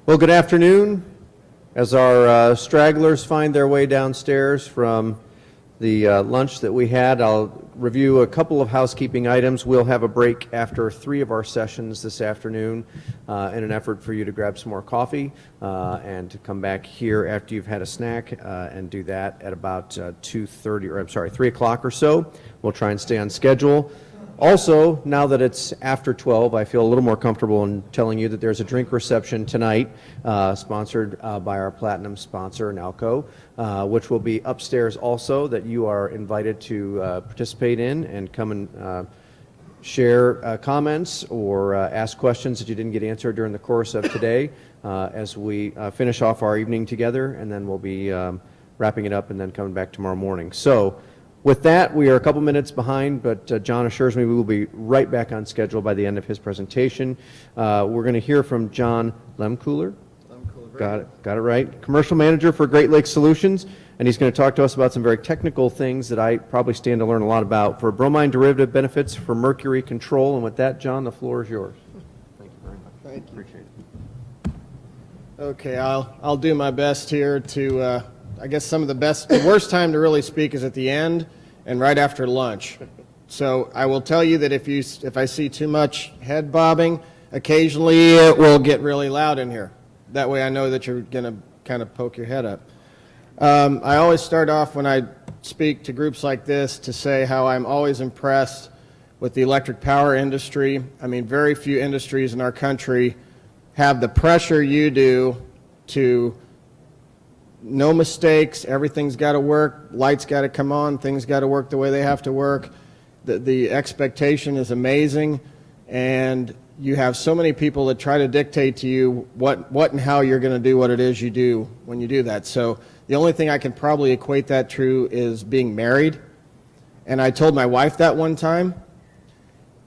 Well, good afternoon. As our stragglers find their way downstairs from the lunch that we had, I'll review a couple of housekeeping items. We'll have a break after 3 of our sessions this afternoon in an effort for you to grab some more coffee and to come back here after you've had a snack and do that at about 2:30, or I'm sorry, 3 o'clock or so. We'll try and stay on schedule. Also, now that it's after 12, I feel a little more comfortable in telling you that there's a drink reception tonight, sponsored by our platinum sponsor, Nalco, which will be upstairs also, that you are invited to participate in and come and share comments or ask questions that you didn't get answered during the course of today as we finish off our evening together, and then we'll be wrapping it up and then coming back tomorrow morning. So, with that, we are a couple minutes behind, but John assures me we will be right back on schedule by the end of his presentation. We're going to hear from Jon Lehmkuhler. Got it right. Commercial Manager for Great Lakes Solutions, and he's going to talk to us about some very technical things that I probably stand to learn a lot about for bromine derivative benefits for mercury control. And with that, John, the floor is yours. Thank you very much. Thank you. Appreciate it. Okay, I'll do my best here to, I guess the worst time to really speak is at the end and right after lunch. So I will tell you that if I see too much head bobbing, occasionally it will get really loud in here. That way I know that you're going to kind of poke your head up. I always start off when I speak to groups like this to say how I'm always impressed with the electric power industry. I mean, very few industries in our country have the pressure you do to no mistakes, everything's got to work, lights got to come on, things got to work the way they have to work. The expectation is amazing, and you have so many people that try to dictate to you what and how you're going to do what it is you do when you do that. So the only thing I can probably equate that to is being married. And I told my wife that one time,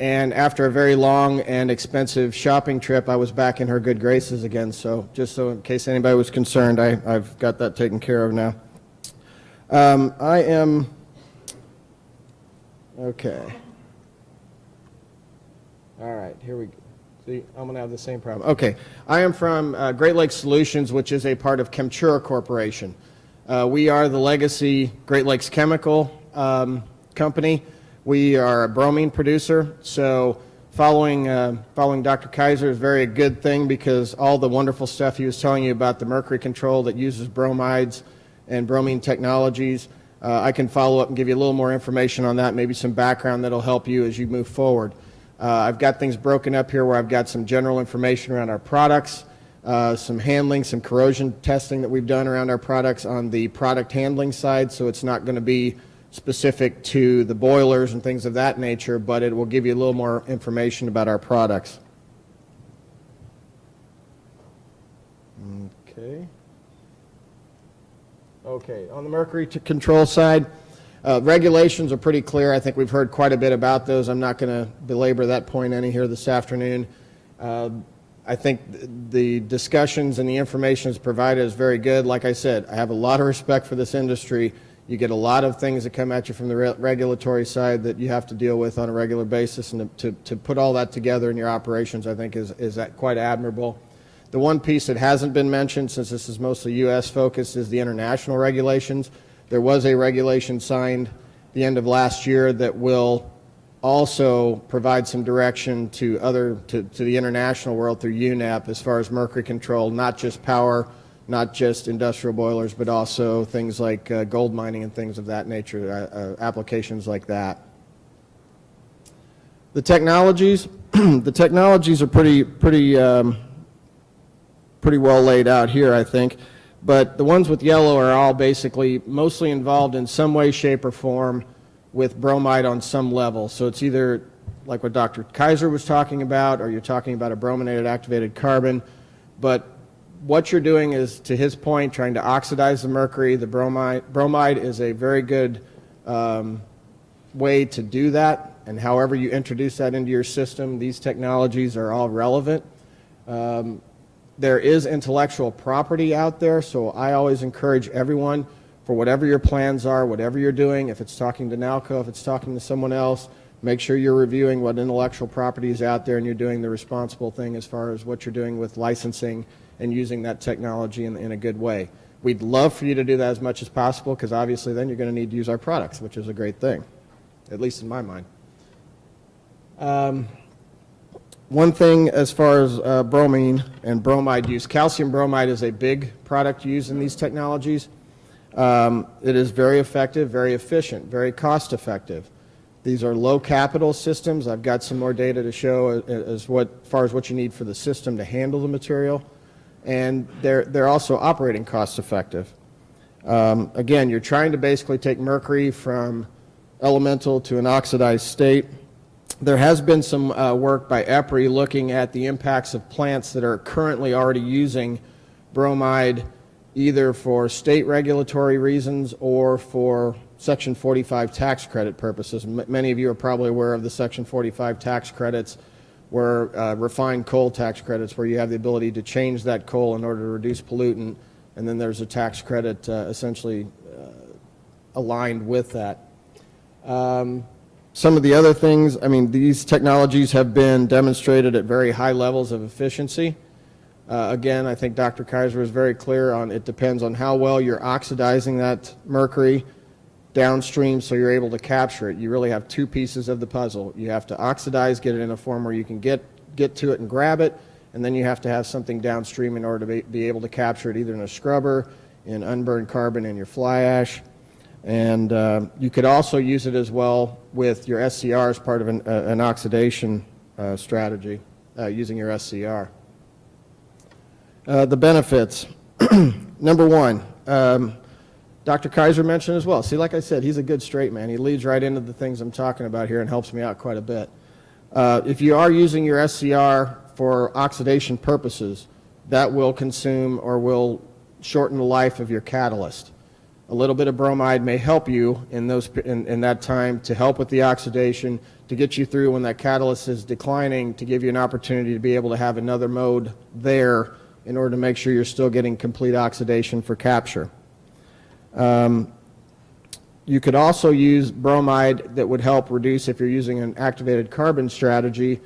and after a very long and expensive shopping trip, I was back in her good graces again. So just so in case anybody was concerned, I've got that taken care of now. Okay. All right, here we go. See, I'm going to have the same problem. Okay, I am from Great Lakes Solutions, which is a part of Chemtura Corporation. We are the legacy Great Lakes Chemical company. We are a bromine producer, so following Dr. Kaiser is a very good thing, because all the wonderful stuff he was telling you about the mercury control that uses bromides and bromine technologies, I can follow up and give you a little more information on that, maybe some background that will help you as you move forward. I've got things broken up here where I've got some general information around our products, some handling, some corrosion testing that we've done around our products on the product handling side, so it's not going to be specific to the boilers and things of that nature, but it will give you a little more information about our products. Okay, on the mercury control side, regulations are pretty clear. I think we've heard quite a bit about those. I'm not going to belabor that point any here this afternoon. I think the discussions and the information that's provided is very good. Like I said, I have a lot of respect for this industry. You get a lot of things that come at you from the regulatory side that you have to deal with on a regular basis, and to put all that together in your operations, I think, is quite admirable. The one piece that hasn't been mentioned, since this is mostly U.S. focused, is the international regulations. There was a regulation signed the end of last year that will also provide some direction to the international world through UNEP as far as mercury control, not just power, not just industrial boilers, but also things like gold mining and things of that nature, applications like that. The technologies, are pretty well laid out here, I think. But the ones with yellow are all basically mostly involved in some way, shape, or form with bromide on some level. So it's either like what Dr. Kaiser was talking about, or you're talking about a brominated activated carbon. But what you're doing is, to his point, trying to oxidize the mercury. The bromide is a very good way to do that, and however you introduce that into your system, these technologies are all relevant. There is intellectual property out there, so I always encourage everyone, for whatever your plans are, whatever you're doing, if it's talking to Nalco, if it's talking to someone else, Make sure you're reviewing what intellectual property is out there and you're doing the responsible thing as far as what you're doing with licensing and using that technology in a good way. We'd love for you to do that as much as possible, because obviously then you're going to need to use our products, which is a great thing, at least in my mind. One thing as far as bromine and bromide use, calcium bromide is a big product used in these technologies. It is very effective, very efficient, very cost effective. These are low capital systems. I've got some more data to show as far as what you need for the system to handle the material. And they're also operating cost effective. Again, you're trying to basically take mercury from elemental to an oxidized state. There has been some work by EPRI looking at the impacts of plants that are currently already using bromide, either for state regulatory reasons or for Section 45 tax credit purposes. Many of you are probably aware of the Section 45 tax credits, where refined coal tax credits, where you have the ability to change that coal in order to reduce pollutant, and then there's a tax credit essentially aligned with that. Some of the other things, I mean, these technologies have been demonstrated at very high levels of efficiency. Again, I think Dr. Kaiser was very clear on it depends on how well you're oxidizing that mercury downstream so you're able to capture it. You really have two pieces of the puzzle. You have to oxidize, get it in a form where you can get to it and grab it, and then you have to have something downstream in order to be able to capture it, either in a scrubber, in unburned carbon in your fly ash. And you could also use it as well with your SCR as part of an oxidation strategy, using your SCR. The benefits. Number one, Dr. Kaiser mentioned as well. See, like I said, he's a good straight man. He leads right into the things I'm talking about here and helps me out quite a bit. If you are using your SCR for oxidation purposes, that will consume or will shorten the life of your catalyst. A little bit of bromide may help you in that time to help with the oxidation, to get you through when that catalyst is declining, to give you an opportunity to be able to have another mode there in order to make sure you're still getting complete oxidation for capture. You could also use bromide that would help reduce if you're using an activated carbon strategy,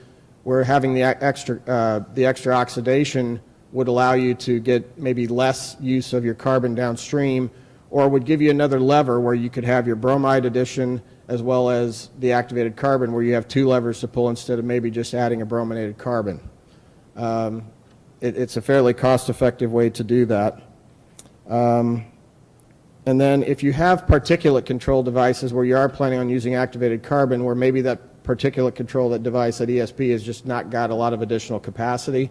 where having the extra oxidation would allow you to get maybe less use of your carbon downstream, or would give you another lever where you could have your bromide addition as well as the activated carbon, where you have two levers to pull instead of maybe just adding a brominated carbon. It's a fairly cost-effective way to do that. And then if you have particulate control devices where you are planning on using activated carbon, where maybe that particulate control, that device, that ESP, has just not got a lot of additional capacity,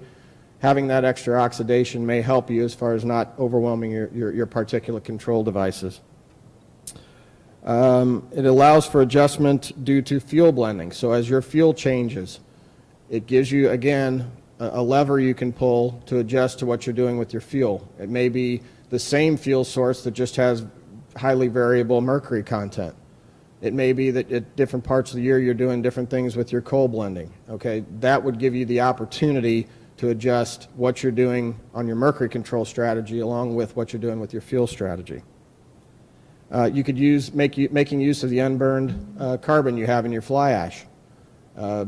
having that extra oxidation may help you as far as not overwhelming your particulate control devices. It allows for adjustment due to fuel blending. So as your fuel changes, it gives you, again, a lever you can pull to adjust to what you're doing with your fuel. It may be the same fuel source that just has highly variable mercury content. It may be that at different parts of the year you're doing different things with your coal blending. Okay, that would give you the opportunity to adjust what you're doing on your mercury control strategy along with what you're doing with your fuel strategy. You could use making use of the unburned carbon you have in your fly ash.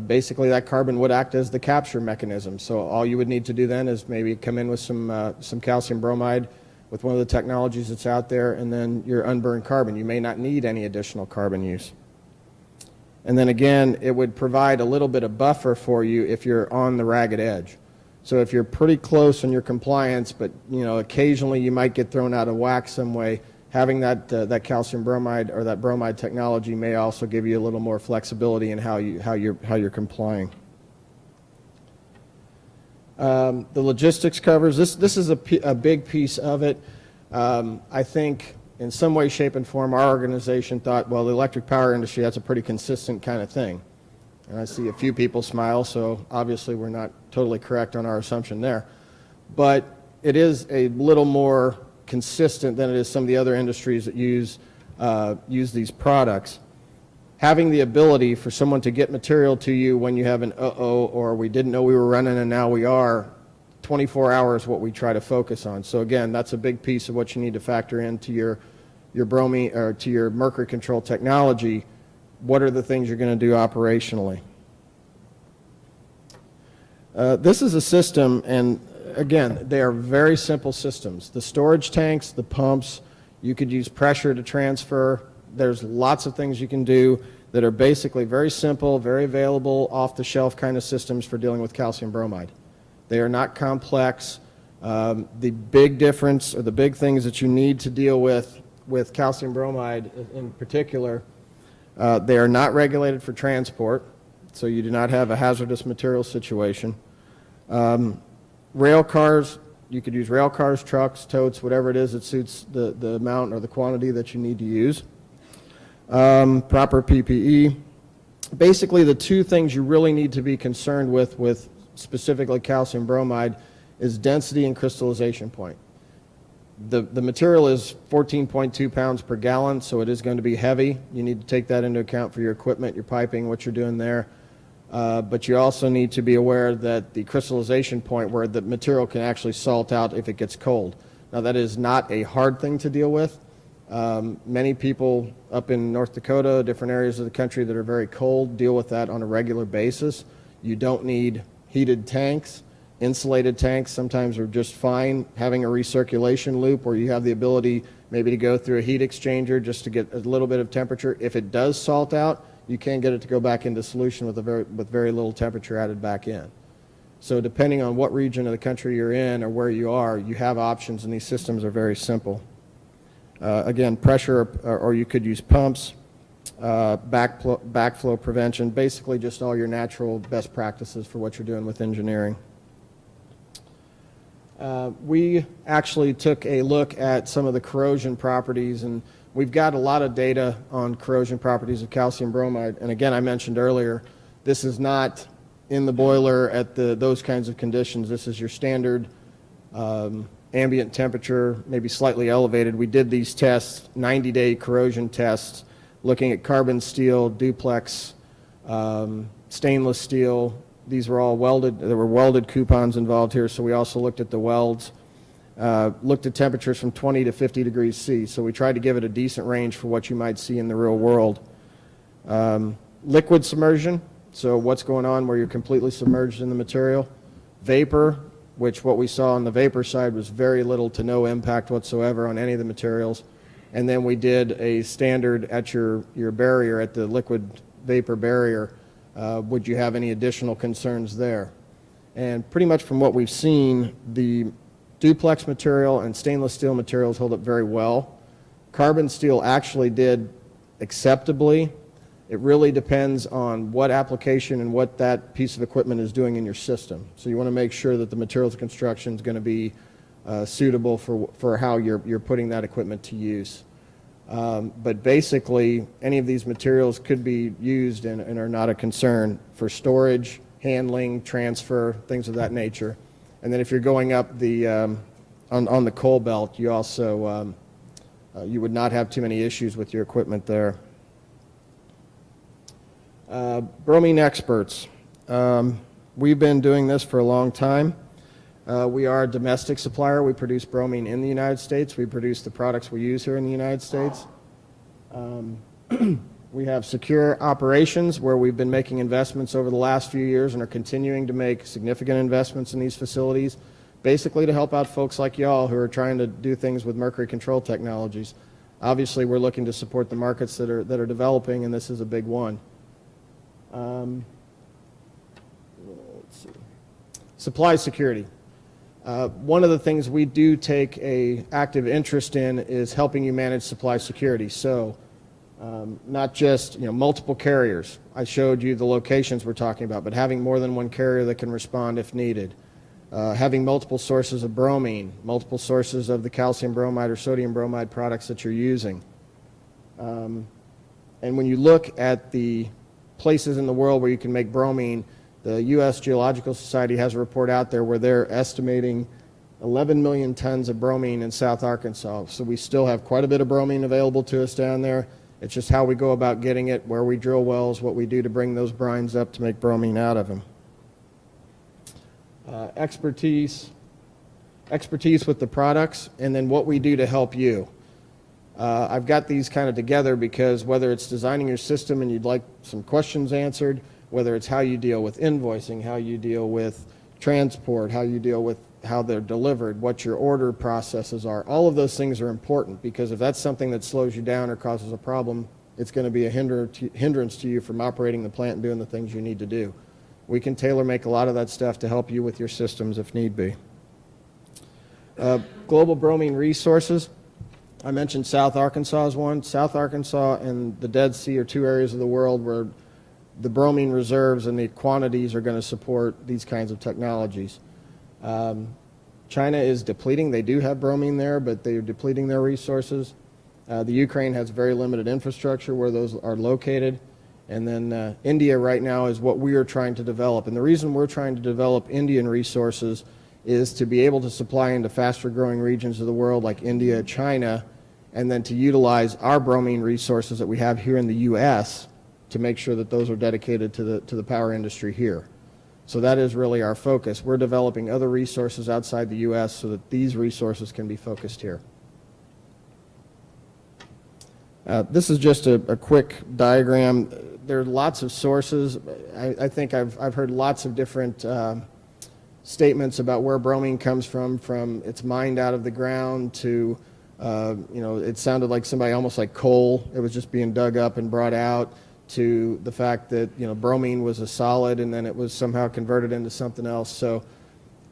Basically, that carbon would act as the capture mechanism. So all you would need to do then is maybe come in with some calcium bromide with one of the technologies that's out there, and then your unburned carbon. You may not need any additional carbon use. And then again, it would provide a little bit of buffer for you if you're on the ragged edge. So if you're pretty close in your compliance, but occasionally you might get thrown out of whack some way, having that calcium bromide or that bromide technology may also give you a little more flexibility in how you're complying. The logistics covers this is a big piece of it. I think in some way, shape, and form, our organization thought, well, the electric power industry, that's a pretty consistent kind of thing. And I see a few people smile, so obviously we're not totally correct on our assumption there. But it is a little more consistent than it is some of the other industries that use these products. Having the ability for someone to get material to you when you have an or we didn't know we were running and now we are, 24 hours what we try to focus on. So again, that's a big piece of what you need to factor into your bromine or to your mercury control technology. what are the things you're going to do operationally. This is a system, and again, they are very simple systems. The storage tanks, the pumps, you could use pressure to transfer. There's lots of things you can do that are basically very simple, very available, off-the-shelf kind of systems for dealing with calcium bromide. They are not complex. The big difference, or the big things that you need to deal with calcium bromide in particular, they are not regulated for transport, so you do not have a hazardous material situation. Rail cars, you could use rail cars, trucks, totes, whatever it is that suits the amount or the quantity that you need to use. Proper PPE. Basically, the two things you really need to be concerned with specifically calcium bromide is density and crystallization point. The material is 14.2 pounds per gallon, so it is going to be heavy. You need to take that into account for your equipment, your piping, what you're doing there. But you also need to be aware that the crystallization point where the material can actually salt out if it gets cold. Now, that is not a hard thing to deal with. Many people up in North Dakota, different areas of the country that are very cold, deal with that on a regular basis. You don't need heated tanks. Insulated tanks sometimes are just fine. Having a recirculation loop where you have the ability maybe to go through a heat exchanger just to get a little bit of temperature. If it does salt out, you can get it to go back into solution with very little temperature added back in. So depending on what region of the country you're in or where you are, you have options, and these systems are very simple. Again, pressure, or you could use pumps, backflow prevention, basically just all your natural best practices for what you're doing with engineering. We actually took a look at some of the corrosion properties, and we've got a lot of data on corrosion properties of calcium bromide. And again, I mentioned earlier, this is not in the boiler at those kinds of conditions. This is your standard ambient temperature, maybe slightly elevated. We did these tests, 90-day corrosion tests, looking at carbon steel, duplex, stainless steel. These were all welded. There were welded coupons involved here, so we also looked at the welds. Looked at temperatures from 20 to 50 degrees C, so we tried to give it a decent range for what you might see in the real world. Liquid submersion, so what's going on where you're completely submerged in the material. Vapor, which what we saw on the vapor side was very little to no impact whatsoever on any of the materials. And then we did a standard at your barrier, at the liquid vapor barrier. Would you have any additional concerns there? And pretty much from what we've seen, the duplex material and stainless steel materials hold up very well. Carbon steel actually did acceptably. It really depends on what application and what that piece of equipment is doing in your system. So you want to make sure that the materials construction is going to be suitable for how you're putting that equipment to use. But basically, any of these materials could be used and are not a concern for storage, handling, transfer, things of that nature. And then if you're going up the on the coal belt, you also you would not have too many issues with your equipment there. Bromine experts. We've been doing this for a long time. We are a domestic supplier. We produce bromine in the United States. We produce the products we use here in the United States. We have secure operations where we've been making investments over the last few years and are continuing to make significant investments in these facilities, basically to help out folks like y'all who are trying to do things with mercury control technologies. Obviously, we're looking to support the markets that are developing, and this is a big one. Let's see. Supply security. One of the things we do take an active interest in is helping you manage supply security. So not just multiple carriers. I showed you the locations we're talking about, but having more than one carrier that can respond if needed. Having multiple sources of bromine, multiple sources of the calcium bromide or sodium bromide products that you're using. And when you look at the places in the world where you can make bromine, the U.S. Geological Society has a report out there where they're estimating 11 million tons of bromine in South Arkansas. So we still have quite a bit of bromine available to us down there. It's just how we go about getting it, where we drill wells, what we do to bring those brines up to make bromine out of them. Expertise with the products, and then what we do to help you. I've got these kind of together because whether it's designing your system and you'd like some questions answered, whether it's how you deal with invoicing, how you deal with transport, how you deal with how they're delivered, what your order processes are, all of those things are important, because if that's something that slows you down or causes a problem, it's going to be a hindrance to you from operating the plant and doing the things you need to do. We can tailor make a lot of that stuff to help you with your systems if need be. Global bromine resources. I mentioned South Arkansas is one. South Arkansas and the Dead Sea are two areas of the world where the bromine reserves and the quantities are going to support these kinds of technologies. China is depleting. They do have bromine there, but they are depleting their resources. The Ukraine has very limited infrastructure where those are located. And then India right now is what we are trying to develop. And the reason we're trying to develop Indian resources is to be able to supply into faster growing regions of the world like India, China, and then to utilize our bromine resources that we have here in the U.S. to make sure that those are dedicated to the power industry here. So that is really our focus. We're developing other resources outside the U.S. so that these resources can be focused here. This is just a quick diagram. There are lots of sources. I think I've heard lots of different statements about where bromine comes from it's mined out of the ground to, it sounded like somebody almost like coal. It was just being dug up and brought out, to the fact that, bromine was a solid and then it was somehow converted into something else. So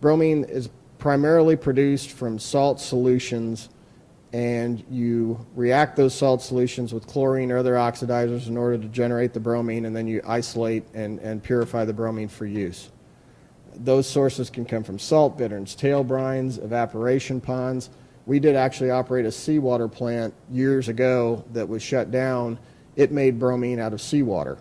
bromine is primarily produced from salt solutions, and you react those salt solutions with chlorine or other oxidizers in order to generate the bromine, and then you isolate and purify the bromine for use. Those sources can come from salt bitterns, tail brines, evaporation ponds. We did actually operate a seawater plant years ago that was shut down. It made bromine out of seawater.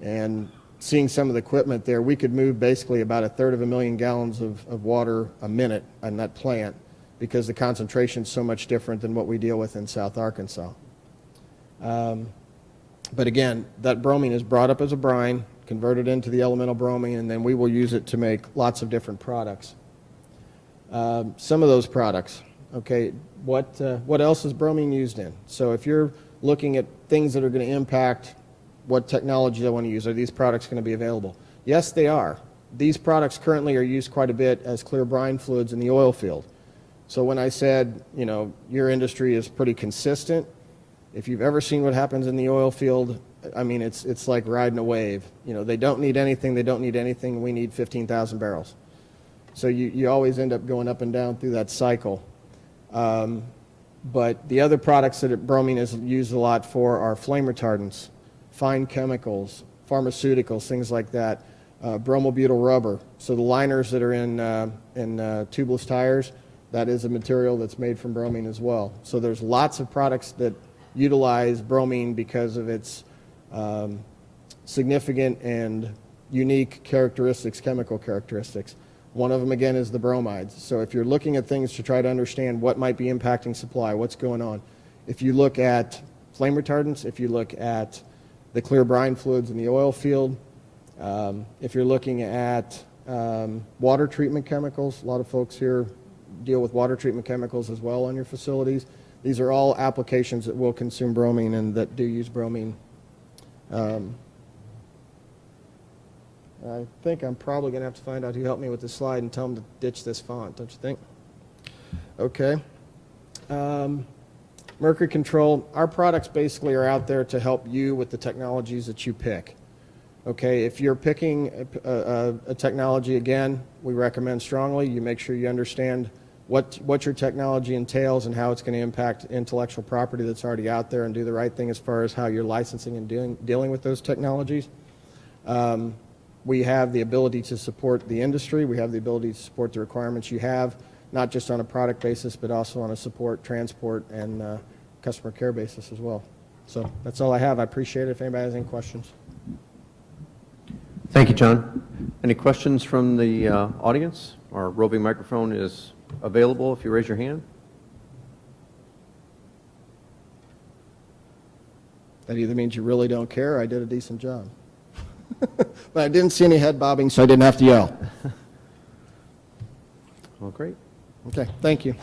And seeing some of the equipment there, we could move basically about 1/3 of a million gallons of water a minute on that plant, because the concentration is so much different than what we deal with in South Arkansas. But again, that bromine is brought up as a brine, converted into the elemental bromine, and then we will use it to make lots of different products. Some of those products, okay, what else is bromine used in? So if you're looking at things that are going to impact what technology I want to use, are these products going to be available? Yes, they are. These products currently are used quite a bit as clear brine fluids in the oil field. So when I said, your industry is pretty consistent, if you've ever seen what happens in the oil field, I mean, it's like riding a wave. They don't need anything, we need 15,000 barrels. So you always end up going up and down through that cycle. But the other products that bromine is used a lot for are flame retardants, fine chemicals, pharmaceuticals, things like that, bromobutyl rubber. So the liners that are in tubeless tires, that is a material that's made from bromine as well. So there's lots of products that utilize bromine because of its significant and unique characteristics, chemical characteristics. One of them, again, is the bromides. So if you're looking at things to try to understand what might be impacting supply, what's going on, if you look at flame retardants, if you look at the clear brine fluids in the oil field, if you're looking at water treatment chemicals, a lot of folks here deal with water treatment chemicals as well on your facilities. These are all applications that will consume bromine and that do use bromine. I think I'm probably going to have to find out who helped me with this slide and tell them to ditch this font, don't you think? Okay. Mercury control. Our products basically are out there to help you with the technologies that you pick. Okay, if you're picking a technology, again, we recommend strongly you make sure you understand what your technology entails and how it's going to impact intellectual property that's already out there, and do the right thing as far as how you're licensing and dealing with those technologies. We have the ability to support the industry. We have the ability to support the requirements you have, not just on a product basis, but also on a support, transport, and customer care basis as well. So that's all I have. I appreciate it. If anybody has any questions. Thank you, John. Any questions from the audience? Our roving microphone is available if you raise your hand. That either means you really don't care or I did a decent job. But I didn't see any head bobbing, so I didn't have to yell. Well, great. Okay, thank you.